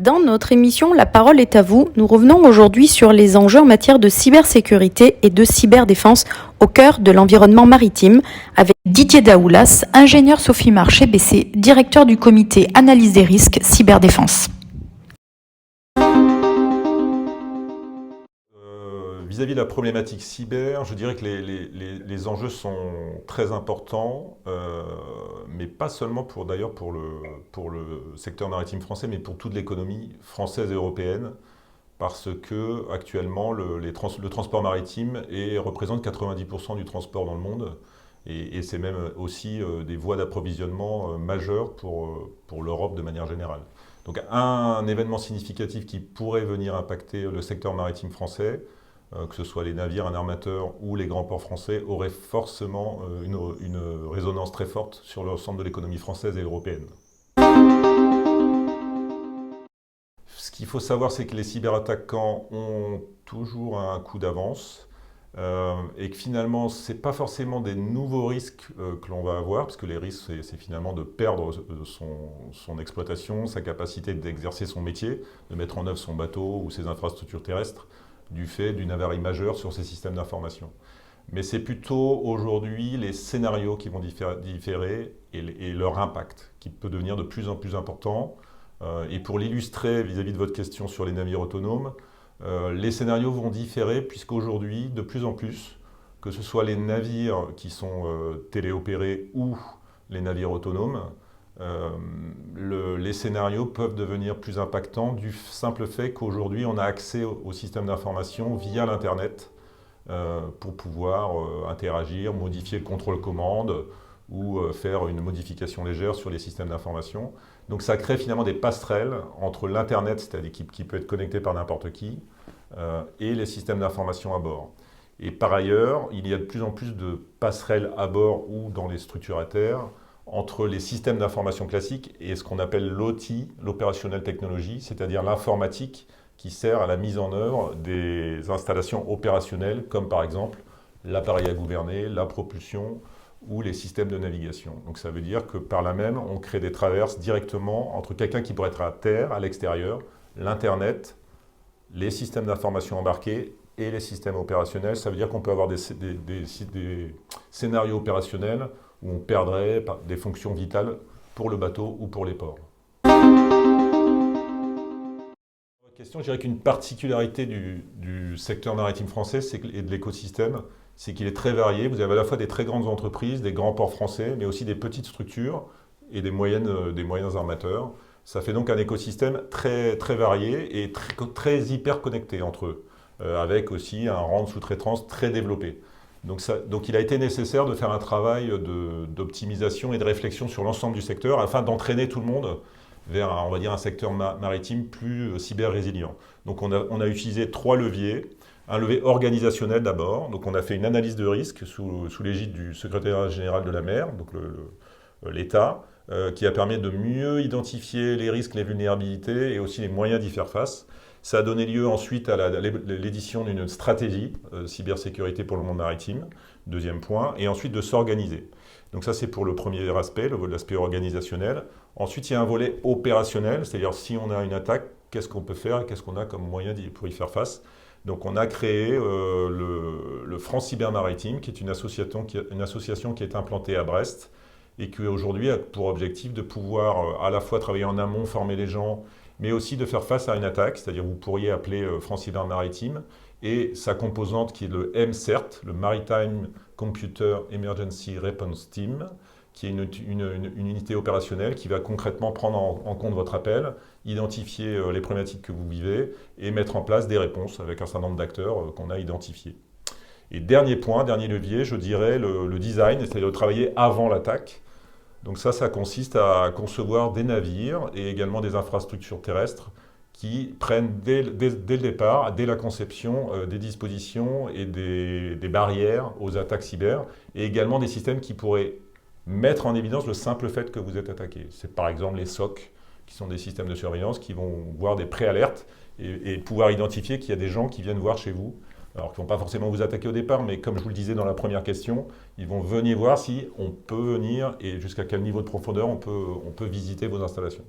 Dans notre émission La parole est à vous, nous revenons aujourd'hui sur les enjeux en matière de cybersécurité et de cyberdéfense au cœur de l'environnement maritime avec Didier Daoulas, ingénieur Sofimar chez BC, directeur du comité analyse des risques cyberdéfense. Vis-à-vis de la problématique cyber, je dirais que les enjeux sont très importants, mais pas seulement pour le secteur maritime français, mais pour toute l'économie française et européenne, parce que actuellement le transport maritime représente 90% du transport dans le monde, et c'est même aussi des voies d'approvisionnement majeures pour l'Europe de manière générale. Donc un événement significatif qui pourrait venir impacter le secteur maritime français, que ce soit les navires, un armateur ou les grands ports français, aurait forcément une résonance très forte sur l'ensemble de l'économie française et européenne. Ce qu'il faut savoir, c'est que les cyberattaquants ont toujours un coup d'avance et que finalement, ce n'est pas forcément des nouveaux risques que l'on va avoir, parce que les risques, c'est finalement de perdre son exploitation, sa capacité d'exercer son métier, de mettre en œuvre son bateau ou ses infrastructures terrestres, du fait d'une avarie majeure sur ces systèmes d'information. Mais c'est plutôt aujourd'hui les scénarios qui vont différer et leur impact qui peut devenir de plus en plus important. Et pour l'illustrer vis-à-vis de votre question sur les navires autonomes, les scénarios vont différer puisqu'aujourd'hui, de plus en plus, que ce soit les navires qui sont téléopérés ou les navires autonomes, les scénarios peuvent devenir plus impactants du simple fait qu'aujourd'hui on a accès au système d'information via l'Internet pour pouvoir interagir, modifier le contrôle-commande ou faire une modification légère sur les systèmes d'information. Donc ça crée finalement des passerelles entre l'Internet, c'est-à-dire qui peut être connecté par n'importe qui, et les systèmes d'information à bord. Et par ailleurs, il y a de plus en plus de passerelles à bord ou dans les structures à terre entre les systèmes d'information classiques et ce qu'on appelle l'OT, l'Operational Technology, c'est-à-dire l'informatique qui sert à la mise en œuvre des installations opérationnelles, comme par exemple l'appareil à gouverner, la propulsion ou les systèmes de navigation. Donc ça veut dire que par là même, on crée des traverses directement entre quelqu'un qui pourrait être à terre, à l'extérieur, l'Internet, les systèmes d'information embarqués et les systèmes opérationnels. Ça veut dire qu'on peut avoir des scénarios opérationnels où on perdrait des fonctions vitales pour le bateau ou pour les ports. Question, je dirais qu'une particularité du secteur maritime français et de l'écosystème, c'est qu'il est très varié. Vous avez à la fois des très grandes entreprises, des grands ports français, mais aussi des petites structures et des moyens armateurs. Ça fait donc un écosystème très, très varié et très hyper connecté entre eux, avec aussi un rang de sous-traitance très développé. Donc il a été nécessaire de faire un travail d'optimisation et de réflexion sur l'ensemble du secteur afin d'entraîner tout le monde vers, on va dire, un secteur maritime plus cyber-résilient. Donc on a utilisé 3 leviers. Un levier organisationnel d'abord. Donc on a fait une analyse de risque sous l'égide du secrétaire général de la mer, donc l'État, qui a permis de mieux identifier les risques, les vulnérabilités et aussi les moyens d'y faire face. Ça a donné lieu ensuite à l'édition d'une stratégie cybersécurité pour le monde maritime, deuxième point, et ensuite de s'organiser. Donc ça c'est pour le premier aspect, l'aspect organisationnel. Ensuite il y a un volet opérationnel, c'est-à-dire si on a une attaque, qu'est-ce qu'on peut faire, qu'est-ce qu'on a comme moyen pour y faire face. Donc on a créé le France Cyber Maritime, qui est une association qui est implantée à Brest et qui aujourd'hui a pour objectif de pouvoir à la fois travailler en amont, former les gens, mais aussi de faire face à une attaque, c'est-à-dire vous pourriez appeler France Cyber Maritime et sa composante qui est le MCERT, le Maritime Computer Emergency Response Team, qui est une unité opérationnelle qui va concrètement prendre en compte votre appel, identifier les problématiques que vous vivez et mettre en place des réponses avec un certain nombre d'acteurs qu'on a identifiés. Et dernier point, dernier levier, je dirais le design, c'est-à-dire de travailler avant l'attaque. Donc ça consiste à concevoir des navires et également des infrastructures terrestres qui prennent dès le départ, dès la conception, des dispositions et des barrières aux attaques cyber et également des systèmes qui pourraient mettre en évidence le simple fait que vous êtes attaqué. C'est par exemple les SOC, qui sont des systèmes de surveillance qui vont voir des préalertes et pouvoir identifier qu'il y a des gens qui viennent voir chez vous, alors qu'ils ne vont pas forcément vous attaquer au départ, mais comme je vous le disais dans la première question, ils vont venir voir si on peut venir et jusqu'à quel niveau de profondeur on peut visiter vos installations.